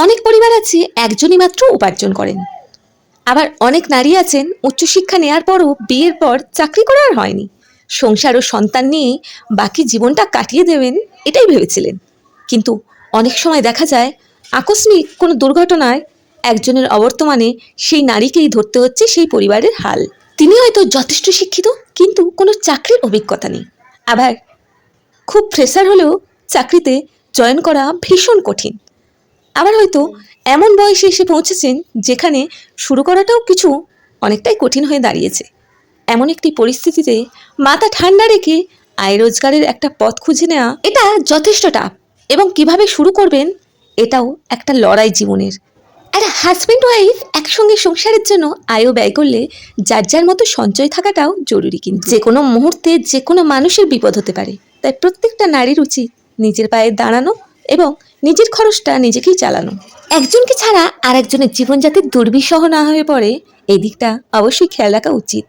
অনেক পরিবার আছে একজনই মাত্র উপার্জন করেন, আবার অনেক নারী আছেন উচ্চশিক্ষা নেওয়ার পরও বিয়ের পর চাকরি করা আর হয়নি, সংসার ও সন্তান নিয়ে বাকি জীবনটা কাটিয়ে দেবেন এটাই ভেবেছিলেন। কিন্তু অনেক সময় দেখা যায় আকস্মিক কোনো দুর্ঘটনায় একজনের অবর্তমানে সেই নারীকেই ধরতে হচ্ছে সেই পরিবারের হাল। তিনি হয়তো যথেষ্ট শিক্ষিত কিন্তু কোনো চাকরির অভিজ্ঞতা নেই, আবার খুব ফ্রেশার হলেও চাকরিতে জয়েন করা ভীষণ কঠিন। আবার হয়তো এমন বয়সে এসে পৌঁছেছেন যেখানে শুরু করাটাও কিছু অনেকটাই কঠিন হয়ে দাঁড়িয়েছে। এমন একটি পরিস্থিতিতে মাথা ঠান্ডা রেখে আয় রোজগারের একটা পথ খুঁজে নেওয়া এটা যথেষ্ট টাফ, এবং কিভাবে শুরু করবেন এটাও একটা লড়াই জীবনের। আর হাজব্যান্ড ওয়াইফ একসঙ্গে সংসারের জন্য আয়ও ব্যয় করলে যার যার মতো সঞ্চয় থাকাটাও জরুরি, কিন্তু যে কোনো মুহূর্তে যে কোনো মানুষের বিপদ হতে পারে। তাই প্রত্যেকটা নারীর উচিত নিজের পায়ে দাঁড়ানো এবং নিজের খরচটা নিজেকেই চালানো। একজনকে ছাড়া আর একজনের জীবন যাতে দুর্বিষহ না হয়ে পড়ে এই দিকটা অবশ্যই খেয়াল রাখা উচিত।